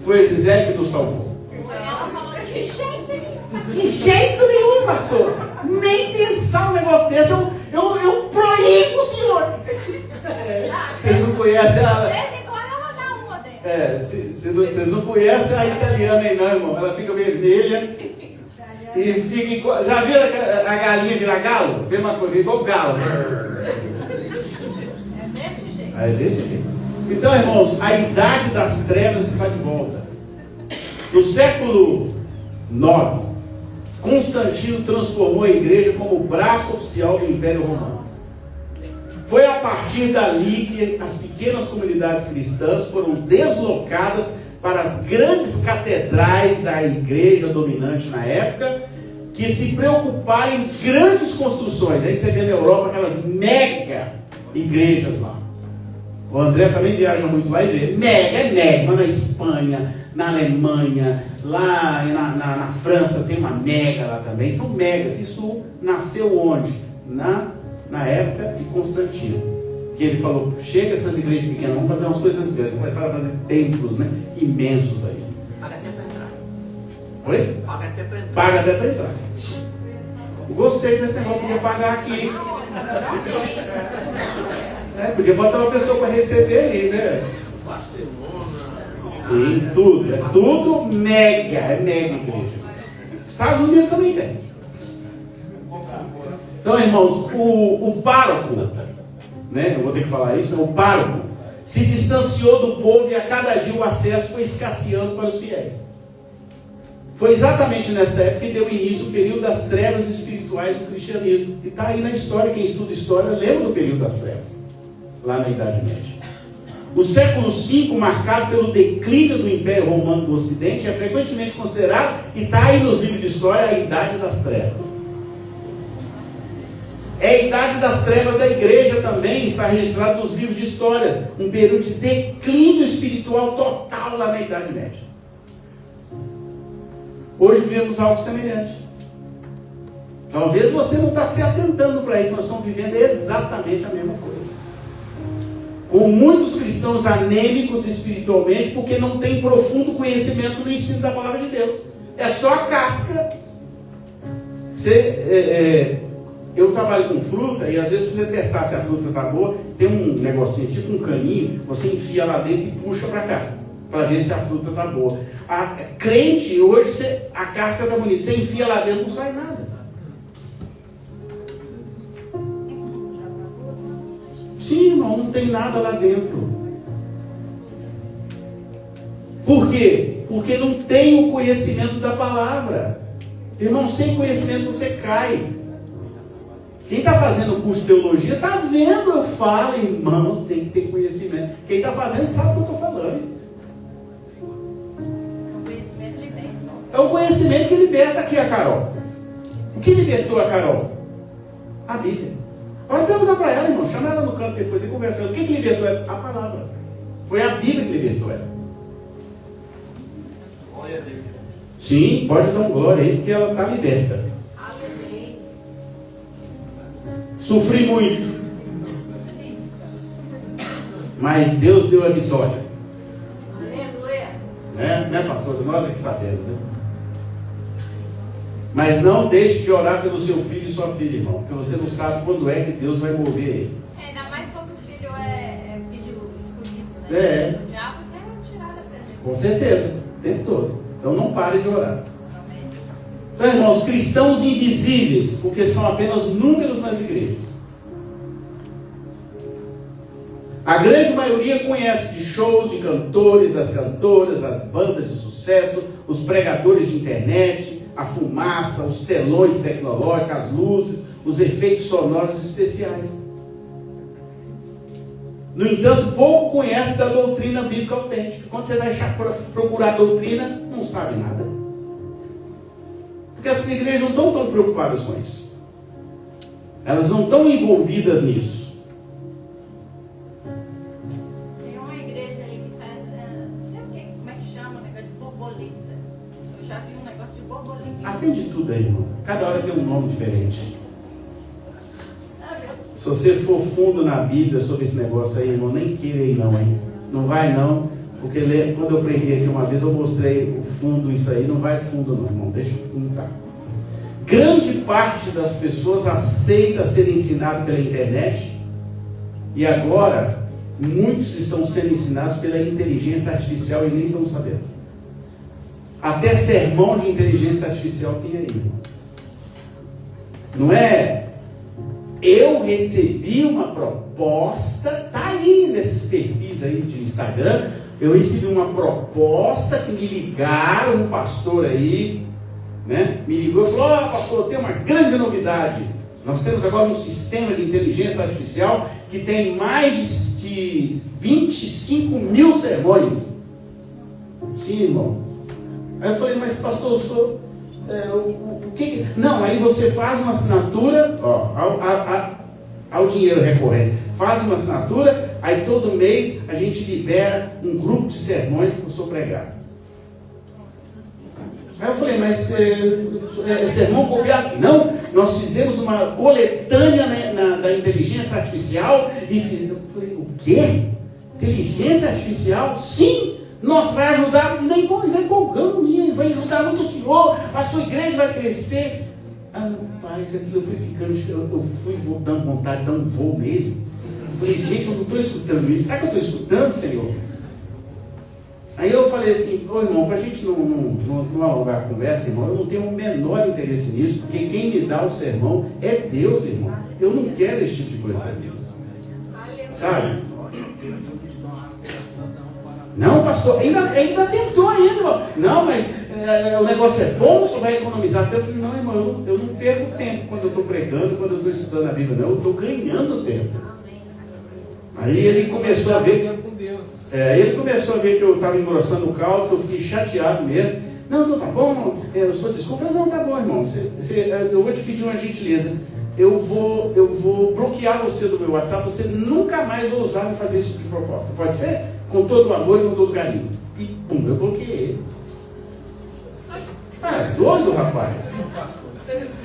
Foi a Gisele que nos salvou. Ela falou de jeito nenhum. De jeito nenhum, pastor. Nem pensar um negócio desse. Eu proíbo o senhor. Vocês não conhecem De a... vez em quando ela dá uma dela. Vocês não conhecem a italiana aí não, irmão. Ela fica vermelha e fica igual... Já viram a galinha virar galo? Vê uma coisa, igual galo. É desse jeito. É desse jeito. Então, irmãos, a idade das trevas está de volta. No século IX, Constantino transformou a igreja como o braço oficial do Império Romano. Foi a partir dali que as pequenas comunidades cristãs foram deslocadas para as grandes catedrais da igreja dominante na época, que se preocuparam em grandes construções. Aí você vê na Europa aquelas mega igrejas lá. O André também viaja muito lá e vê. Mega, mas na Espanha, na Alemanha, lá na França tem uma mega lá também. São megas. Isso nasceu onde? Na época de Constantino. Que ele falou, chega essas igrejas pequenas, vamos fazer umas coisas grandes. Começaram a fazer templos, né, imensos aí. Paga até para entrar. Oi? Paga até para entrar. Paga até para entrar. Eu gostei desse negócio, podia pagar aqui. Podia botar uma pessoa para receber aí, né? Barcelona. Sim, tudo. É tudo mega. É mega igreja. Estados Unidos também tem. Então, irmãos, o pároco, né? Eu vou ter que falar isso, o pároco se distanciou do povo e a cada dia o acesso foi escasseando para os fiéis. Foi exatamente nesta época que deu início o período das trevas espirituais do cristianismo. E está aí na história, quem estuda história lembra do período das trevas, lá na Idade Média. O século V, marcado pelo declínio do Império Romano do Ocidente, é frequentemente considerado, e está aí nos livros de história, a Idade das Trevas. É a Idade das Trevas da igreja também, está registrado nos livros de história. Um período de declínio espiritual total lá na Idade Média. Hoje vivemos algo semelhante. Talvez você não está se atentando para isso, nós estamos vivendo exatamente a mesma coisa. Com muitos cristãos anêmicos espiritualmente, porque não tem profundo conhecimento no ensino da palavra de Deus. É só a casca. Eu trabalho com fruta e às vezes para você testar se a fruta está boa, tem um negocinho, tipo um caninho, você enfia lá dentro e puxa para cá, para ver se a fruta está boa. A crente, hoje, a casca está bonita, você enfia lá dentro, não sai nada. Sim, irmão, não tem nada lá dentro. Por quê? Porque não tem o conhecimento da palavra. Irmão, sem conhecimento você cai. Quem está fazendo o curso de teologia está vendo, eu falo, irmãos, tem que ter conhecimento. Quem está fazendo sabe o que eu estou falando. O conhecimento liberta. É o conhecimento que liberta aqui a Carol. O que libertou a Carol? A Bíblia. Pode perguntar para ela, irmão. Chama ela no canto depois e conversa com ela. O que libertou ela? A palavra. Foi a Bíblia que libertou ela. Glória a Deus. Sim, pode dar um glória aí, porque ela está liberta. Aleluia. Sofri muito. Mas Deus deu a vitória. Aleluia. Né, pastor? Nós é que sabemos, né? Mas não deixe de orar pelo seu filho e sua filha, irmão. Porque você não sabe quando é que Deus vai mover ele. Ainda mais quando o filho é filho escolhido, né? É. O diabo quer tirar da presença. Com certeza, o tempo todo. Então não pare de orar. Promessas. Então, irmãos, cristãos invisíveis, porque são apenas números nas igrejas. A grande maioria conhece de shows de cantores, das cantoras, as bandas de sucesso, os pregadores de internet, a fumaça, os telões tecnológicos, as luzes, os efeitos sonoros especiais. No entanto, pouco conhece da doutrina bíblica autêntica. Quando você vai procurar a doutrina, não sabe nada. Porque essas igrejas não estão tão preocupadas com isso. Elas não estão envolvidas nisso. Tem uma igreja aí que faz, não sei o que, como é que chama, negócio de borboleta. Eu já vi um negócio de borboleta. Atende tudo aí, irmão. Cada hora tem um nome diferente. Ah, meu Deus. Se você for fundo na Bíblia sobre esse negócio aí, irmão, nem queira ir não, hein? Não vai não, porque quando eu preguei aqui uma vez, eu mostrei o fundo isso aí. Não vai fundo não, irmão. Deixa eu contar. Grande parte das pessoas aceita ser ensinado pela internet e agora muitos estão sendo ensinados pela inteligência artificial e nem estão sabendo. Até sermão de inteligência artificial tem aí, irmão. Não é? Eu recebi uma proposta, tá aí nesses perfis aí de Instagram, eu recebi uma proposta que me ligaram, um pastor aí, né? Me ligou e falou: ó, pastor, tem uma grande novidade. Nós temos agora um sistema de inteligência artificial que tem mais de 25 mil sermões. Sim, irmão. Aí eu falei: mas pastor, eu sou... o que? Não, aí você faz uma assinatura, ó, ao dinheiro recorrente, faz uma assinatura, aí todo mês a gente libera um grupo de sermões para o senhor pregar. Aí eu falei: mas sermão copiado? Não, nós fizemos uma coletânea da inteligência artificial e eu falei: o quê? Inteligência artificial? Sim! Nós vai ajudar, vai empolgando, vai ajudar muito o senhor, a sua igreja vai crescer. Ah, meu pai, isso aqui eu fui ficando, eu fui dando vontade de dar um voo nele. Eu falei: gente, eu não estou escutando isso. Será que eu estou escutando, Senhor? Aí eu falei assim: ô irmão, para a gente não alongar a conversa, irmão, eu não tenho o menor interesse nisso, porque quem me dá o sermão é Deus, irmão. Eu não quero esse tipo de coisa. Sabe? Não, pastor, ainda tentou ainda, irmão. Não, mas o negócio é bom, você vai economizar tempo. Não, irmão, eu não perco tempo quando eu estou pregando, quando eu estou estudando a Bíblia, não. Eu estou ganhando tempo. Aí ele começou a ver que eu estava engrossando o caldo, que eu fiquei chateado mesmo. Não, então tá bom, eu sou desculpa. Não, tá bom, irmão. Eu vou te pedir uma gentileza. Eu vou bloquear você do meu WhatsApp, você nunca mais vai ousar me fazer esse tipo de proposta. Pode ser? Com todo o amor e com todo o carinho. E pum, eu bloqueei ele. Ah, é doido, rapaz.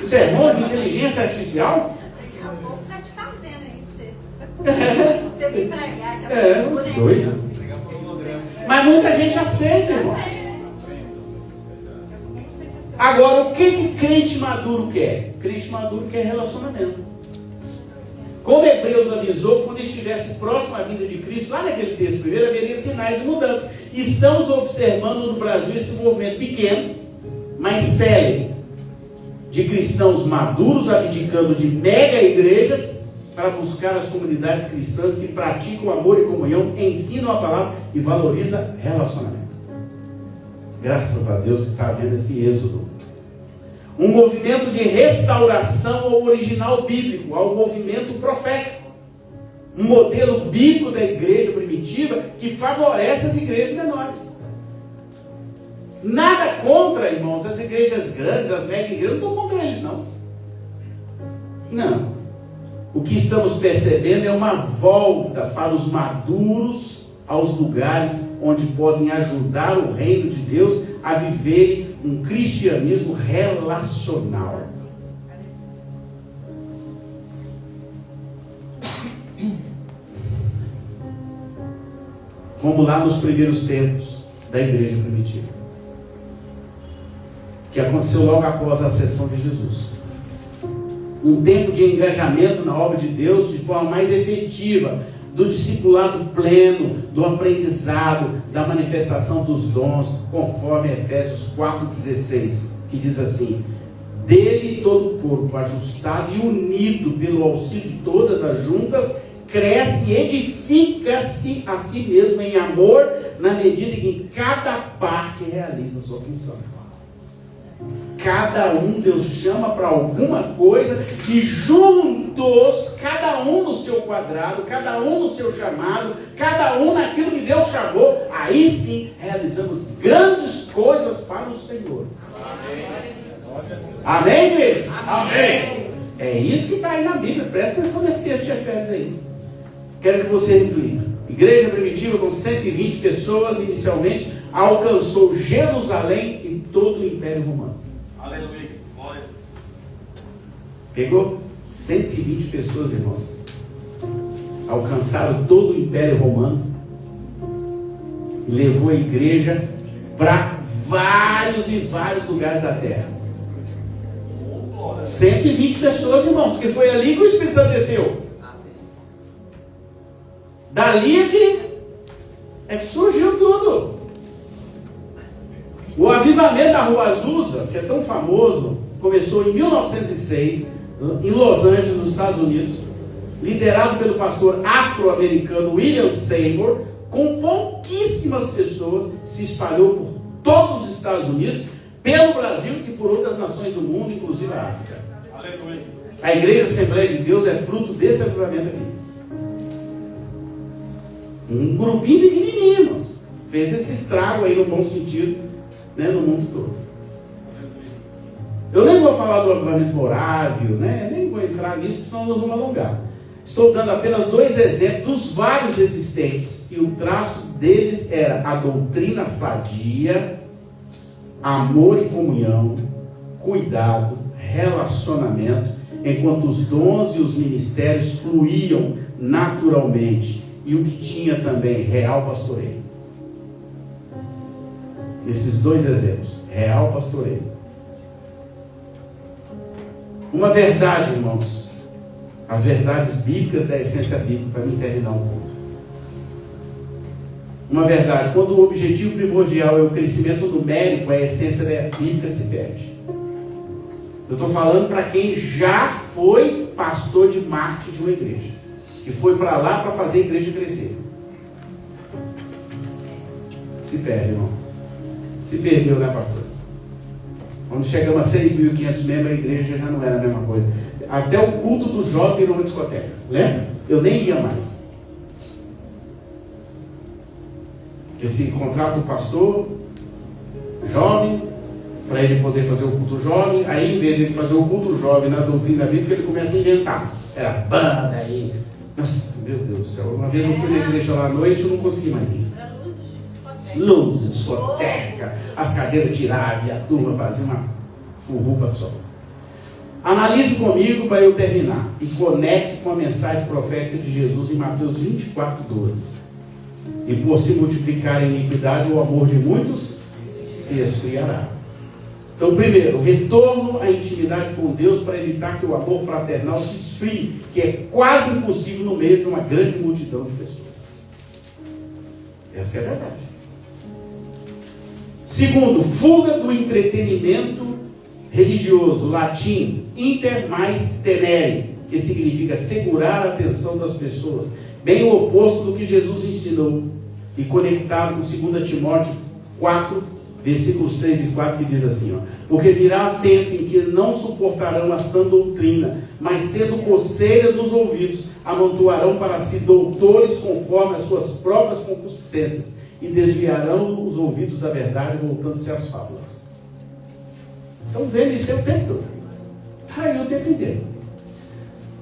Sermão de inteligência artificial? Daqui a pouco tá te fazendo aí. Você vir pregar. Doido. Mas muita gente aceita, irmão. Agora, o que crente maduro quer? Crente maduro quer relacionamento. Como Hebreus avisou, quando estivesse próximo à vinda de Cristo, lá naquele texto primeiro, haveria sinais de mudança. Estamos observando no Brasil esse movimento pequeno, mas célere, de cristãos maduros abdicando de mega igrejas para buscar as comunidades cristãs que praticam amor e comunhão, ensinam a palavra e valorizam relacionamento. Graças a Deus que está havendo esse êxodo. Um movimento de restauração ao original bíblico, ao movimento profético. Um modelo bíblico da igreja primitiva que favorece as igrejas menores. Nada contra, irmãos, as igrejas grandes, as mega igrejas, não estou contra eles, não. Não. O que estamos percebendo é uma volta para os maduros aos lugares onde podem ajudar o reino de Deus a viver um cristianismo relacional. Como lá nos primeiros tempos da igreja primitiva, que aconteceu logo após a ascensão de Jesus. Um tempo de engajamento na obra de Deus de forma mais efetiva, do discipulado pleno, do aprendizado, da manifestação dos dons, conforme Efésios 4,16, que diz assim: dele todo o corpo, ajustado e unido pelo auxílio de todas as juntas, cresce e edifica-se a si mesmo em amor, na medida em que cada parte realiza a sua função. Cada um Deus chama para alguma coisa e juntos, cada um no seu quadrado, cada um no seu chamado, cada um naquilo que Deus chamou, aí sim realizamos grandes coisas para o Senhor. Amém, amém, igreja? Amém. É isso que está aí na Bíblia. Presta atenção nesse texto de Efésios aí. Quero que você reflita. Igreja primitiva com 120 pessoas inicialmente alcançou Jerusalém e todo o Império Romano. Aleluia. Glória. Pegou 120 pessoas, irmãos. Alcançaram todo o Império Romano. E levou a igreja para vários e vários lugares da terra. 120 pessoas, irmãos, porque foi ali que o Espírito Santo desceu. Dali é que surgiu tudo. O avivamento da Rua Azusa, que é tão famoso, começou em 1906, em Los Angeles, nos Estados Unidos, liderado pelo pastor afro-americano William Seymour, com pouquíssimas pessoas, se espalhou por todos os Estados Unidos, pelo Brasil e por outras nações do mundo, inclusive a África. Aleluia. A Igreja Assembleia de Deus é fruto desse avivamento aqui. Um grupinho pequenininho, irmãos, fez esse estrago aí no bom sentido, né, no mundo todo. Eu nem vou falar do avivamento morável, né, nem vou entrar nisso, senão nós vamos alongar. Estou dando apenas 2 exemplos dos vários existentes, e o traço deles era a doutrina sadia, amor e comunhão, cuidado, relacionamento, enquanto os dons e os ministérios fluíam naturalmente, e o que tinha também real pastoreio. Esses 2 exemplos, real pastoreio. Uma verdade, irmãos, as verdades bíblicas da essência bíblica, para mim terminar um pouco. Uma verdade, quando o objetivo primordial é o crescimento numérico, a essência bíblica se perde. Eu estou falando para quem já foi pastor de marketing de uma igreja, que foi para lá para fazer a igreja crescer. Se perde, irmão. Se perdeu, né, pastor? Quando chegamos a 6.500 membros, a igreja já não era a mesma coisa. Até o culto do jovem virou uma discoteca. Lembra? Eu nem ia mais. Porque se contrata um pastor jovem, para ele poder fazer o culto jovem, aí em vez de ele fazer o culto jovem na doutrina bíblica, ele começa a inventar. Era banda aí. Nossa, meu Deus do céu. Uma vez eu fui na igreja lá à noite e eu não consegui mais ir. Luz, discoteca, as cadeiras tiravam e a turma fazia uma furrupa só. Analise comigo para eu terminar e conecte com a mensagem profética de Jesus em Mateus 24:12. E por se multiplicar a iniquidade, o amor de muitos se esfriará. Então, primeiro, retorno à intimidade com Deus para evitar que o amor fraternal se esfrie, que é quase impossível no meio de uma grande multidão de pessoas. Essa é a verdade. Segundo, fuga do entretenimento religioso, latim, inter mais tenere, que significa segurar a atenção das pessoas, bem o oposto do que Jesus ensinou, e conectado com 2 Timóteo 4, versículos 3 e 4, que diz assim, ó: porque virá tempo em que não suportarão a sã doutrina, mas tendo coceira nos ouvidos, amontoarão para si doutores conforme as suas próprias concupiscências, e desviarão os ouvidos da verdade, voltando-se às fábulas. Então, vendo isso o tempo todo. Está aí o tempo inteiro.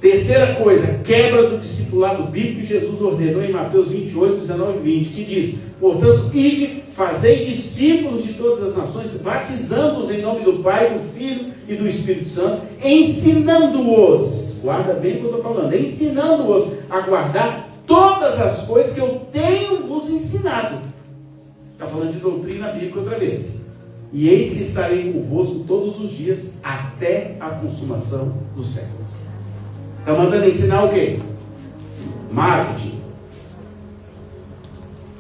Terceira coisa, quebra do discipulado bíblico que Jesus ordenou em Mateus 28, 19 e 20, que diz: portanto, ide, fazei discípulos de todas as nações, batizando-os em nome do Pai, do Filho e do Espírito Santo, ensinando-os, guarda bem o que eu estou falando, ensinando-os a guardar todas as coisas que eu tenho vos ensinado. Está falando de doutrina bíblica outra vez. E eis que estarei convosco todos os dias, até a consumação dos séculos. Está mandando ensinar o quê? Marketing.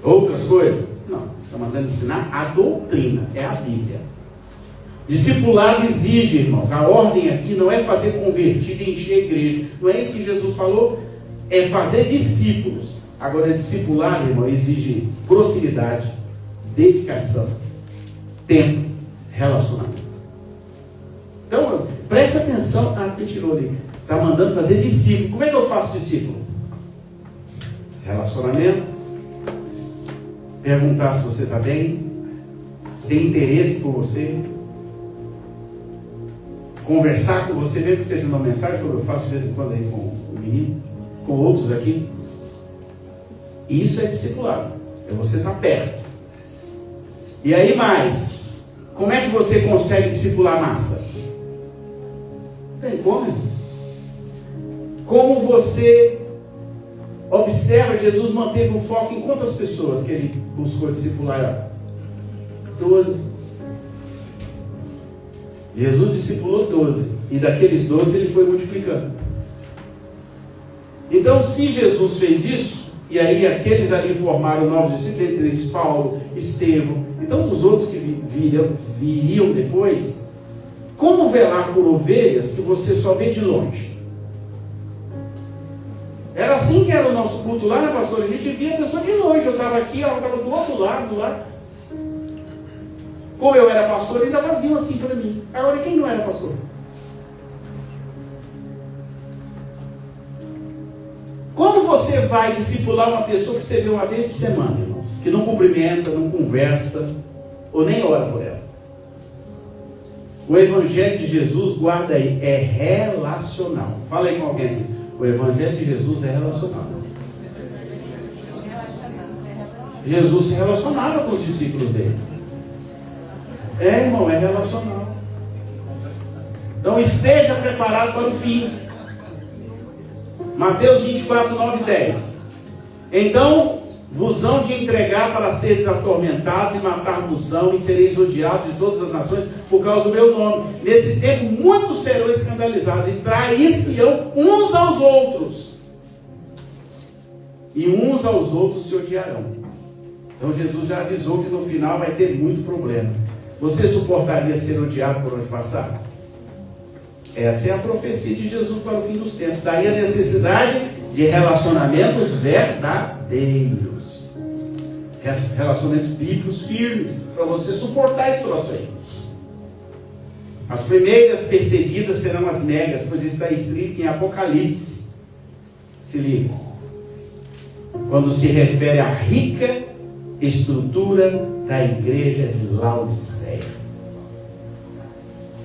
Outras coisas? Não. Está mandando ensinar a doutrina. É a Bíblia. Discipulado exige, irmãos. A ordem aqui não é fazer convertido e encher a igreja. Não é isso que Jesus falou? É fazer discípulos. Agora, discipulado, irmão, exige proximidade, dedicação, tempo, relacionamento. Então, presta atenção a que tirou ali. Está mandando fazer discípulo. Como é que eu faço discípulo? Relacionamento. Perguntar se você está bem. Tem interesse por você. Conversar com você, mesmo que seja uma mensagem, como eu faço de vez em quando aí com o menino, com outros aqui. Isso é discipulado. É você estar perto. E aí mais, como é que você consegue discipular a massa? Não tem como. Como você observa, Jesus manteve o foco em quantas pessoas que ele buscou discipular? 12. Jesus discipulou 12. E daqueles 12 ele foi multiplicando. Então, se Jesus fez isso, e aí aqueles ali formaram novos discípulos, entre eles Paulo, Estevão, então os outros que viriam depois, como velar por ovelhas que você só vê de longe? Era assim que era o nosso culto lá, né, pastor? A gente via a pessoa de longe. Eu estava aqui, ela estava do outro lado, lá. Como eu era pastor, ainda faziam assim para mim. Agora, quem não era pastor? Como você vai discipular uma pessoa que você vê uma vez por semana, irmãos? Que não cumprimenta, não conversa, ou nem ora por ela? O Evangelho de Jesus, guarda aí, é relacional. Fala aí com alguém assim. O Evangelho de Jesus é relacional. Jesus se relacionava com os discípulos dele. É, irmão, é relacional. Então esteja preparado para o fim. Mateus 24, 9 e 10. Então vos hão de entregar para seres atormentados, e matar-vos-ão, e sereis odiados de todas as nações por causa do meu nome. Nesse tempo muitos serão escandalizados, e trair-se-ão uns aos outros, e uns aos outros se odiarão. Então Jesus já avisou que no final vai ter muito problema. Você suportaria ser odiado por onde passar? Essa é a profecia de Jesus para o fim dos tempos. Daí a necessidade de relacionamentos verdadeiros, relacionamentos bíblicos firmes, para você suportar esse troço aí. As primeiras perseguidas serão as megas, pois está escrito em Apocalipse. Se liga. Quando se refere à rica estrutura da igreja de Laodiceia.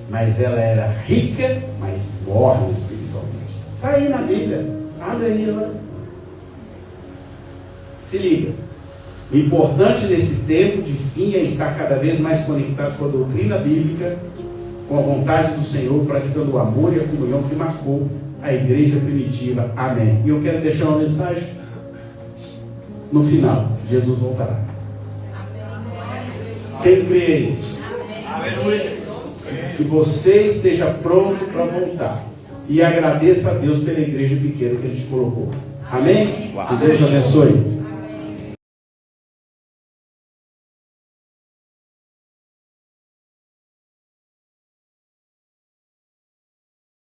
Mas ela era rica, mas morre espiritualmente. Está aí na Bíblia. Abre aí agora. Se liga. O importante nesse tempo de fim é estar cada vez mais conectado com a doutrina bíblica, com a vontade do Senhor, praticando o amor e a comunhão que marcou a igreja primitiva. Amém. E eu quero deixar uma mensagem. No final, Jesus voltará. Quem crê aí? Aleluia. Que você esteja pronto para voltar. E agradeça a Deus pela igreja pequena que Ele te colocou. Amém? Que Deus abençoe.